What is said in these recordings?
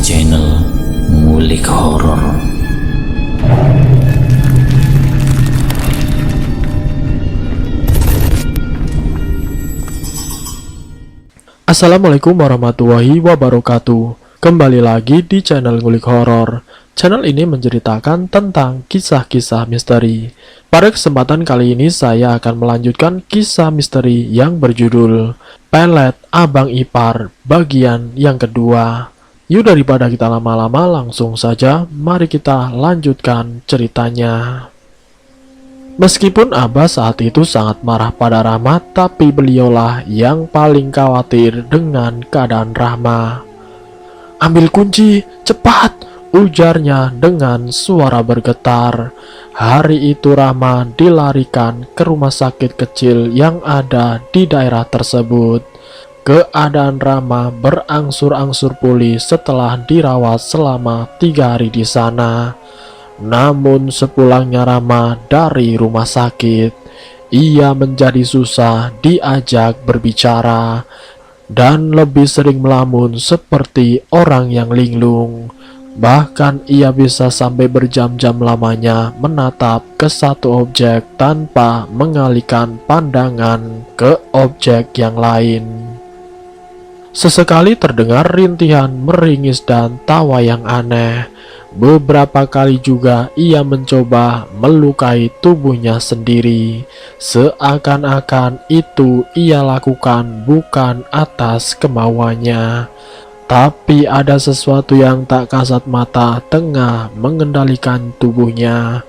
channel Ngulik Horor. Assalamualaikum warahmatullahi wabarakatuh. Kembali lagi di channel Ngulik Horor. Channel ini menceritakan tentang kisah-kisah misteri. Pada kesempatan kali ini saya akan melanjutkan kisah misteri yang berjudul Pelet Abang Ipar bagian yang kedua. Yuk, daripada kita lama-lama, langsung saja mari kita lanjutkan ceritanya. Meskipun Abah saat itu sangat marah pada Rahma, tapi beliaulah yang paling khawatir dengan keadaan Rahma. "Ambil kunci, cepat!" ujarnya dengan suara bergetar. Hari itu Rahma dilarikan ke rumah sakit kecil yang ada di daerah tersebut. Keadaan Rahma berangsur-angsur pulih setelah dirawat selama 3 hari di sana. Namun sepulangnya Rahma dari rumah sakit, ia menjadi susah diajak berbicara dan lebih sering melamun seperti orang yang linglung. Bahkan ia bisa sampai berjam-jam lamanya menatap ke satu objek tanpa mengalihkan pandangan ke objek yang lain. Sesekali terdengar rintihan meringis dan tawa yang aneh. Beberapa kali juga ia mencoba melukai tubuhnya sendiri, seakan-akan itu ia lakukan bukan atas kemauannya. Tapi ada sesuatu yang tak kasat mata tengah mengendalikan tubuhnya.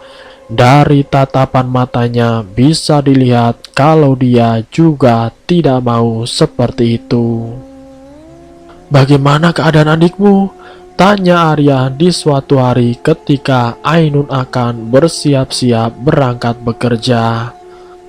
Dari tatapan matanya bisa dilihat kalau dia juga tidak mau seperti itu. "Bagaimana keadaan adikmu?" tanya Arya di suatu hari ketika Ainun akan bersiap-siap berangkat bekerja.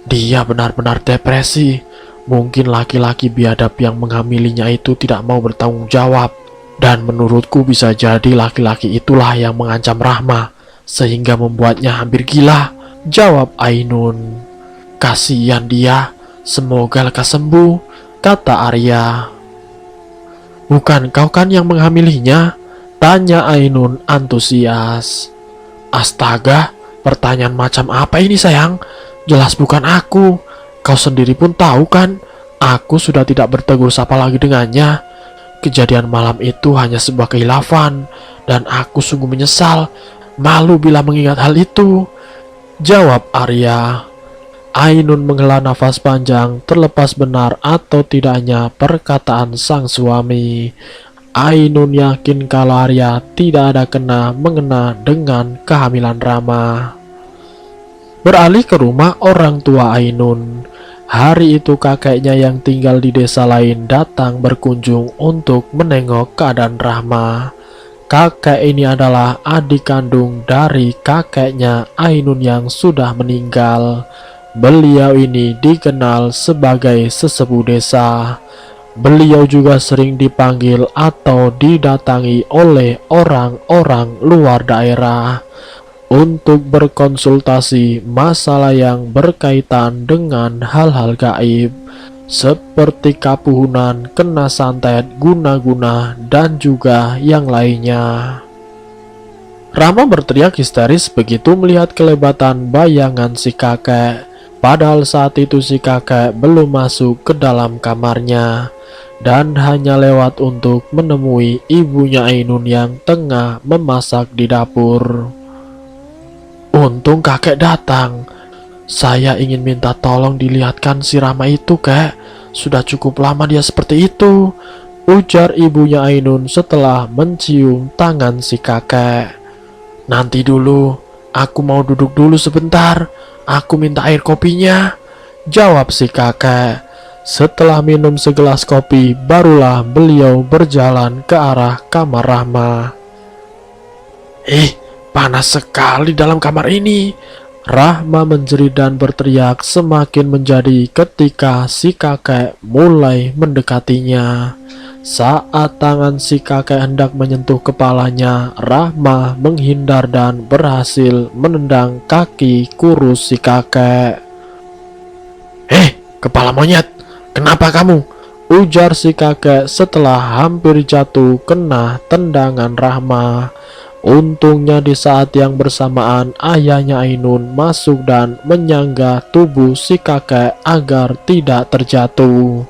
"Dia benar-benar depresi. Mungkin laki-laki biadab yang menghamilinya itu tidak mau bertanggung jawab. Dan menurutku bisa jadi laki-laki itulah yang mengancam Rahma, sehingga membuatnya hampir gila," jawab Ainun. "Kasihan dia, semoga lekas sembuh," kata Arya. "Bukan kau kan yang menghamilinya?" tanya Ainun antusias. "Astaga, pertanyaan macam apa ini sayang? Jelas bukan aku. Kau sendiri pun tahu kan, aku sudah tidak bertegur sapa lagi dengannya. Kejadian malam itu hanya sebuah khilafan, dan aku sungguh menyesal, malu bila mengingat hal itu," jawab Arya. Ainun menghela nafas panjang, terlepas benar atau tidaknya perkataan sang suami. Ainun yakin kalau Arya tidak ada mengena dengan kehamilan Rahma. Beralih ke rumah orang tua Ainun. Hari itu kakeknya yang tinggal di desa lain datang berkunjung untuk menengok keadaan Rahma. Kakek ini adalah adik kandung dari kakeknya Ainun yang sudah meninggal. Beliau ini dikenal sebagai sesepuh desa. Beliau juga sering dipanggil atau didatangi oleh orang-orang luar daerah untuk berkonsultasi masalah yang berkaitan dengan hal-hal gaib seperti kapuhunan, kena santet, guna-guna, dan juga yang lainnya. Rahma berteriak histeris begitu melihat kelebatan bayangan si kakek. Padahal saat itu si kakek belum masuk ke dalam kamarnya dan hanya lewat untuk menemui ibunya Ainun yang tengah memasak di dapur. "Untung kakek datang. Saya ingin minta tolong dilihatkan si Rahma itu, kek. Sudah cukup lama dia seperti itu," ujar ibunya Ainun setelah mencium tangan si kakek. "Nanti dulu, aku mau duduk dulu sebentar. Aku minta air kopinya," jawab si kakek. Setelah minum segelas kopi, barulah beliau berjalan ke arah kamar Rahma. Panas sekali dalam kamar ini," Rahma menjerit dan berteriak semakin menjadi ketika si kakek mulai mendekatinya. Saat tangan si kakek hendak menyentuh kepalanya, Rahma menghindar dan berhasil menendang kaki kurus si kakek. Kepala monyet, kenapa kamu?" ujar si kakek setelah hampir jatuh kena tendangan Rahma. Untungnya di saat yang bersamaan ayahnya Ainun masuk dan menyangga tubuh si kakek agar tidak terjatuh.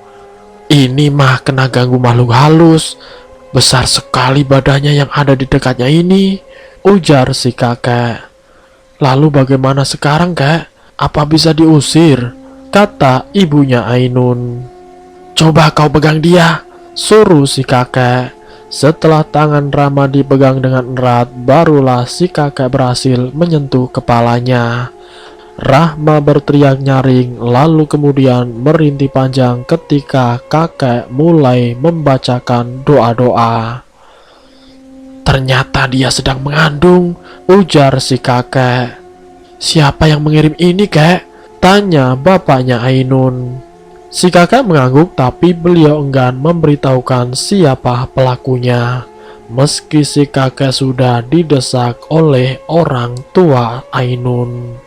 Ini mah kena ganggu makhluk halus. Besar sekali badannya yang ada di dekatnya ini, ujar si kakek. Lalu bagaimana sekarang, kek? Apa bisa diusir? Kata ibunya Ainun. Coba kau pegang dia, suruh si kakek. Setelah tangan Rama dipegang dengan erat, barulah si kakek berhasil menyentuh kepalanya. Rahma berteriak nyaring, lalu kemudian merintih panjang ketika kakek mulai membacakan doa-doa. Ternyata dia sedang mengandung, ujar si kakek. Siapa yang mengirim ini, kek? Tanya bapaknya Ainun. Si kakek mengangguk, tapi beliau enggan memberitahukan siapa pelakunya. Meski si kakek sudah didesak oleh orang tua Ainun.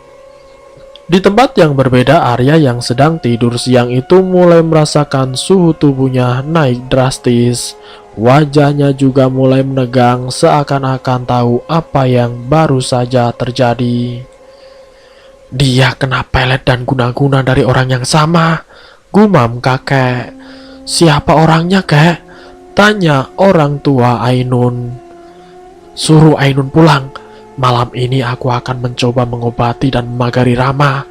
Di tempat yang berbeda, Arya yang sedang tidur siang itu mulai merasakan suhu tubuhnya naik drastis. Wajahnya juga mulai menegang seakan-akan tahu apa yang baru saja terjadi. Dia kena pelet dan guna-guna dari orang yang sama, gumam kakek. Siapa orangnya, kek? Tanya orang tua Ainun. Suruh Ainun pulang. Malam ini aku akan mencoba mengobati dan memagari Rama,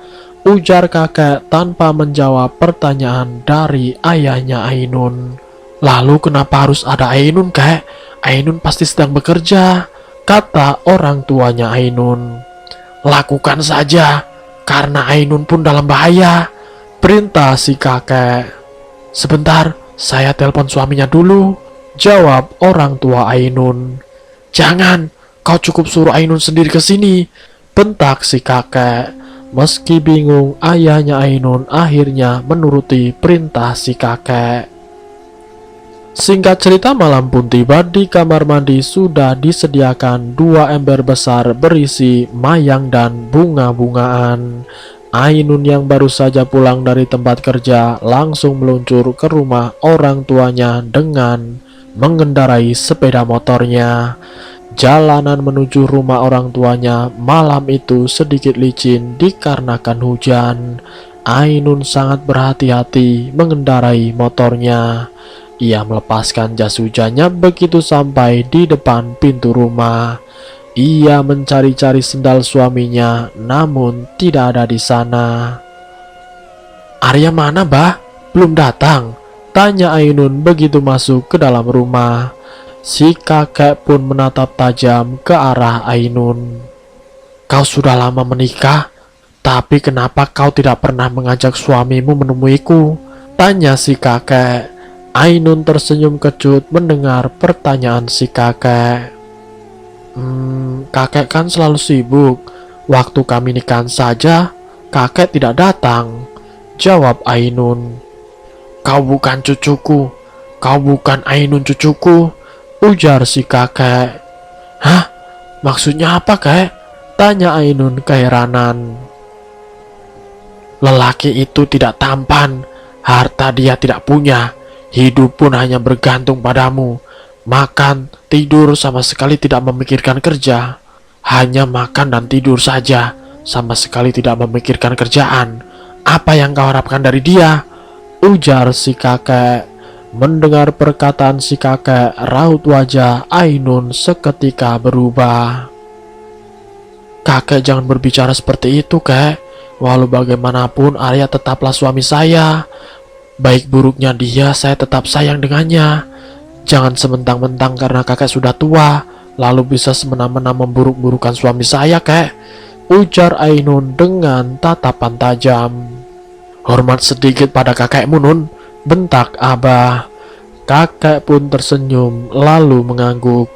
ujar kakek tanpa menjawab pertanyaan dari ayahnya Ainun. Lalu kenapa harus ada Ainun, kek? Ainun pasti sedang bekerja, kata orang tuanya Ainun. Lakukan saja, karena Ainun pun dalam bahaya, perintah si kakek. Sebentar, saya telepon suaminya dulu, jawab orang tua Ainun. Jangan, kau cukup suruh Ainun sendiri ke sini, bentak si kakek. Meski bingung, ayahnya Ainun akhirnya menuruti perintah si kakek. Singkat cerita, malam pun tiba. Di kamar mandi sudah disediakan 2 ember besar berisi mayang dan bunga-bungaan. Ainun yang baru saja pulang dari tempat kerja langsung meluncur ke rumah orang tuanya dengan mengendarai sepeda motornya. Jalanan menuju rumah orang tuanya malam itu sedikit licin dikarenakan hujan. Ainun sangat berhati-hati mengendarai motornya. Ia melepaskan jas hujannya begitu sampai di depan pintu rumah. Ia mencari-cari sendal suaminya, namun tidak ada di sana. Arya mana, bah? Belum datang, tanya Ainun begitu masuk ke dalam rumah. Si kakek pun menatap tajam ke arah Ainun. Kau sudah lama menikah, tapi kenapa kau tidak pernah mengajak suamimu menemuiku? Tanya si kakek. Ainun tersenyum kecut mendengar pertanyaan si kakek. Kakek kan selalu sibuk. Waktu kami nikahan saja, kakek tidak datang, jawab Ainun. Kau bukan cucuku, kau bukan Ainun cucuku, ujar si kakek. Hah? Maksudnya apa, kek? Tanya Ainun keheranan. Lelaki itu tidak tampan, harta dia tidak punya, hidup pun hanya bergantung padamu. Makan, tidur, sama sekali tidak memikirkan kerja. Hanya makan dan tidur saja, sama sekali tidak memikirkan kerjaan. Apa yang kau harapkan dari dia? Ujar si kakek. Mendengar perkataan si kakek, raut wajah Ainun seketika berubah. Kakek jangan berbicara seperti itu, kek. Walau bagaimanapun Arya tetaplah suami saya. Baik buruknya dia, saya tetap sayang dengannya. Jangan sementang-mentang karena kakek sudah tua, lalu bisa semena-mena memburuk-burukan suami saya, kek. Ujar Ainun dengan tatapan tajam. Hormat sedikit pada kakekmu, Nun, bentak Abah. Kakek pun tersenyum lalu mengangguk.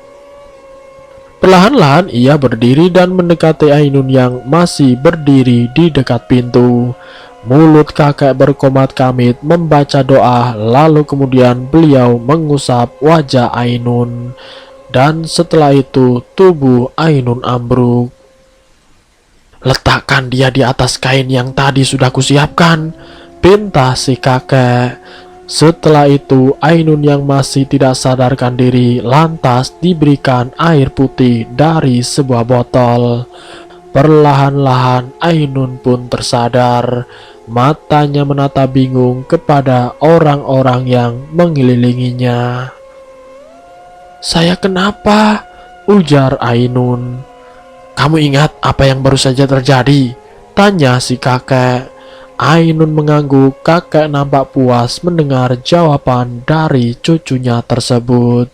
Perlahan-lahan ia berdiri dan mendekati Ainun yang masih berdiri di dekat pintu. Mulut kakek berkomat-kamit membaca doa, lalu kemudian beliau mengusap wajah Ainun. Dan setelah itu tubuh Ainun ambruk. Letakkan dia di atas kain yang tadi sudah kusiapkan, perintah si kakek. Setelah itu, Ainun yang masih tidak sadarkan diri lantas diberikan air putih dari sebuah botol. Perlahan-lahan Ainun pun tersadar. Matanya menatap bingung kepada orang-orang yang mengelilinginya. "Saya kenapa?" ujar Ainun. "Kamu ingat apa yang baru saja terjadi?" tanya si kakek. Ainun mengangguk. Kakek nampak puas mendengar jawaban dari cucunya tersebut.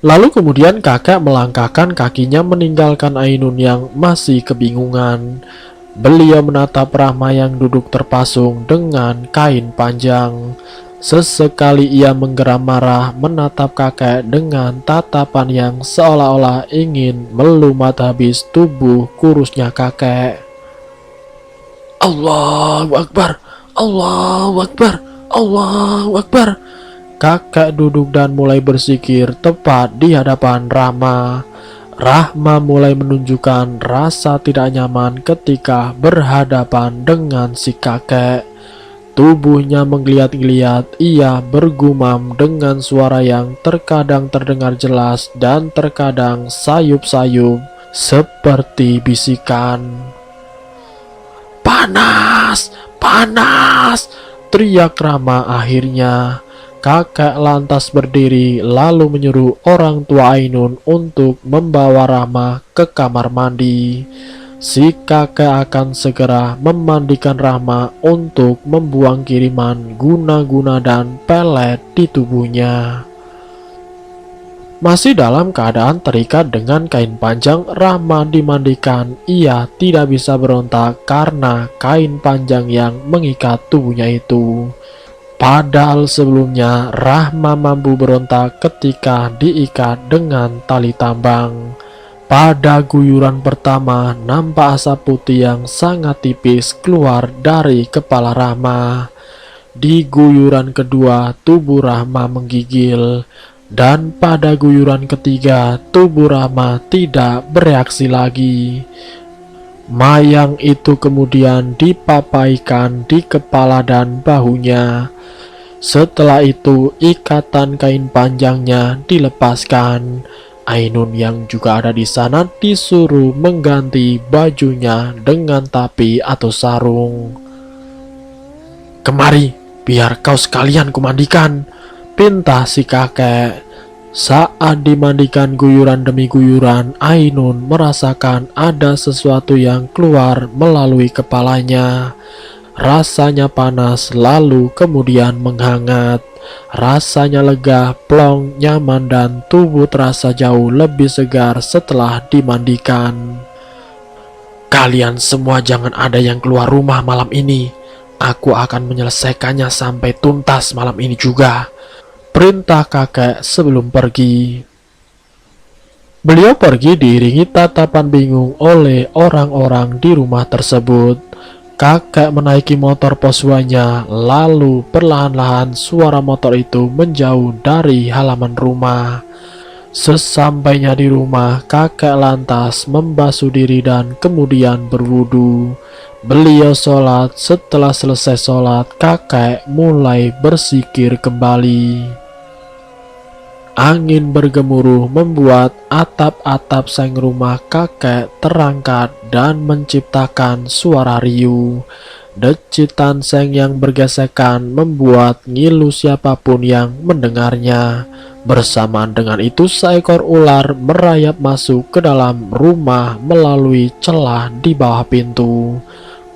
Lalu kemudian kakek melangkahkan kakinya meninggalkan Ainun yang masih kebingungan. Beliau menatap Rahma yang duduk terpasung dengan kain panjang. Sesekali ia menggeram marah menatap kakek dengan tatapan yang seolah-olah ingin melumat habis tubuh kurusnya kakek. "Allahu Akbar, Allahu Akbar, Allahu Akbar." Kakek duduk dan mulai berzikir tepat di hadapan Rahma. Rahma mulai menunjukkan rasa tidak nyaman ketika berhadapan dengan si kakek. Tubuhnya menggeliat-geliat, ia bergumam dengan suara yang terkadang terdengar jelas dan terkadang sayup-sayup seperti bisikan. "Panas, panas!" teriak Rahma akhirnya. Kakek lantas berdiri lalu menyuruh orang tua Ainun untuk membawa Rahma ke kamar mandi. Si kakek akan segera memandikan Rahma untuk membuang kiriman guna-guna dan pelet di tubuhnya. Masih dalam keadaan terikat dengan kain panjang, Rahma dimandikan. Ia tidak bisa berontak karena kain panjang yang mengikat tubuhnya itu. Padahal sebelumnya Rahma mampu berontak ketika diikat dengan tali tambang. Pada guyuran pertama, nampak asap putih yang sangat tipis keluar dari kepala Rahma. Di guyuran kedua, tubuh Rahma menggigil. Dan pada guyuran ketiga, tubuh Rahma tidak bereaksi lagi. Mayang itu kemudian dipapaikan di kepala dan bahunya. Setelah itu, ikatan kain panjangnya dilepaskan. Ainun yang juga ada di sana disuruh mengganti bajunya dengan tapi atau sarung. "Kemari, biar kau sekalian kumandikan," pinta si kakek. Saat dimandikan guyuran demi guyuran, Ainun merasakan ada sesuatu yang keluar melalui kepalanya. Rasanya panas lalu kemudian menghangat. Rasanya lega, plong, nyaman dan tubuh terasa jauh lebih segar setelah dimandikan. "Kalian semua jangan ada yang keluar rumah malam ini. Aku akan menyelesaikannya sampai tuntas malam ini juga," perintah kakek sebelum pergi. Beliau pergi diiringi tatapan bingung oleh orang-orang di rumah tersebut. Kakek menaiki motor posuanya, lalu perlahan-lahan suara motor itu menjauh dari halaman rumah. Sesampainya di rumah, kakek lantas membasuh diri dan kemudian berwudu. Beliau sholat. Setelah selesai sholat, kakek mulai berzikir kembali. Angin bergemuruh membuat atap-atap seng rumah kakek terangkat dan menciptakan suara riuh. Decitan seng yang bergesekan membuat ngilu siapapun yang mendengarnya. Bersamaan dengan itu, seekor ular merayap masuk ke dalam rumah melalui celah di bawah pintu.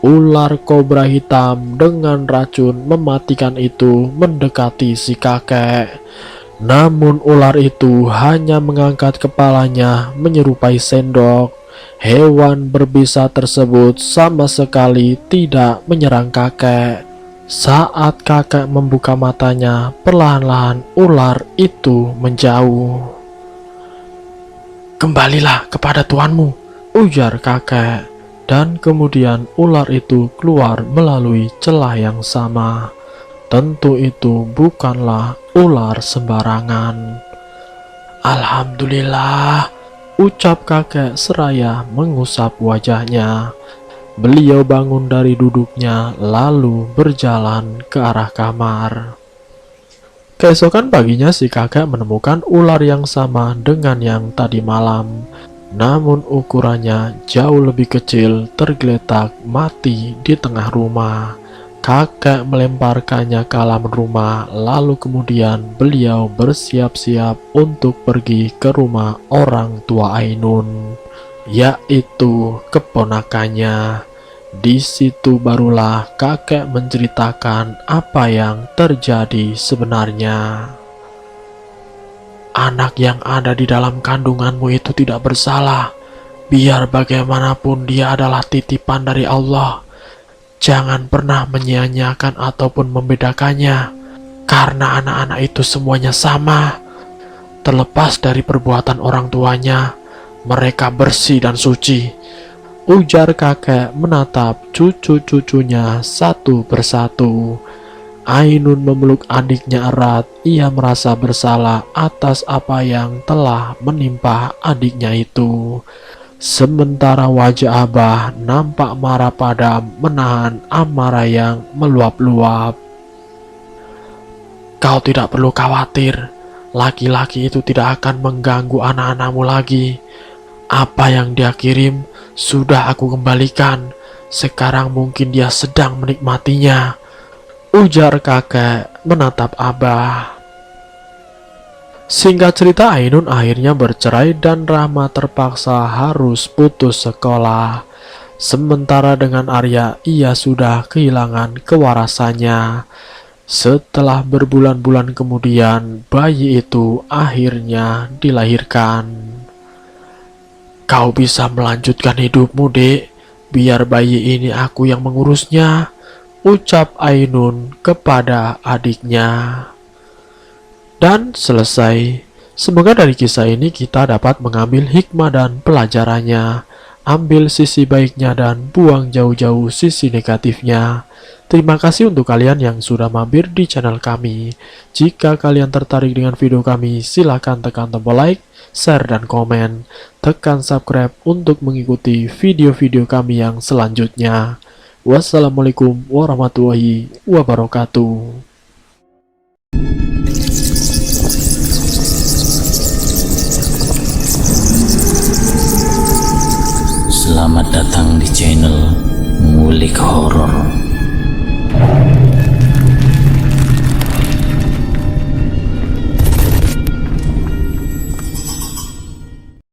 Ular kobra hitam dengan racun mematikan itu mendekati si kakek. Namun ular itu hanya mengangkat kepalanya menyerupai sendok. Hewan berbisa tersebut sama sekali tidak menyerang kakek. Saat kakek membuka matanya, perlahan-lahan ular itu menjauh. "Kembalilah kepada tuanmu," ujar kakek. Dan kemudian ular itu keluar melalui celah yang sama. Tentu itu bukanlah ular sembarangan. "Alhamdulillah," ucap kakek seraya mengusap wajahnya. Beliau bangun dari duduknya lalu berjalan ke arah kamar. Keesokan paginya si kakek menemukan ular yang sama dengan yang tadi malam. Namun ukurannya jauh lebih kecil, tergeletak mati di tengah rumah. Kakek melemparkannya ke halaman rumah, lalu kemudian beliau bersiap-siap untuk pergi ke rumah orang tua Ainun, yaitu keponakannya. Di situ barulah kakek menceritakan apa yang terjadi sebenarnya. Anak yang ada di dalam kandunganmu itu tidak bersalah. Biar bagaimanapun dia adalah titipan dari Allah. Jangan pernah menyia-nyiakan ataupun membedakannya, karena anak-anak itu semuanya sama. Terlepas dari perbuatan orang tuanya, mereka bersih dan suci, ujar kakek menatap cucu-cucunya satu persatu. Ainun memeluk adiknya erat. Ia merasa bersalah atas apa yang telah menimpa adiknya itu. Sementara wajah Abah nampak marah padam menahan amarah yang meluap-luap. Kau tidak perlu khawatir. Laki-laki itu tidak akan mengganggu anak-anakmu lagi. Apa yang dia kirim sudah aku kembalikan. Sekarang mungkin dia sedang menikmatinya, ujar kakek menatap Abah. Singkat cerita, Ainun akhirnya bercerai dan Rahma terpaksa harus putus sekolah. Sementara dengan Arya, ia sudah kehilangan kewarasannya. Setelah berbulan-bulan kemudian, bayi itu akhirnya dilahirkan. Kau bisa melanjutkan hidupmu, Dek. Biar bayi ini aku yang mengurusnya, ucap Ainun kepada adiknya. Dan selesai. Semoga dari kisah ini kita dapat mengambil hikmah dan pelajarannya. Ambil sisi baiknya dan buang jauh-jauh sisi negatifnya. Terima kasih untuk kalian yang sudah mampir di channel kami. Jika kalian tertarik dengan video kami, silakan tekan tombol like, share, dan komen. Tekan subscribe untuk mengikuti video-video kami yang selanjutnya. Wassalamualaikum warahmatullahi wabarakatuh. Selamat datang di channel Ngulik Horor.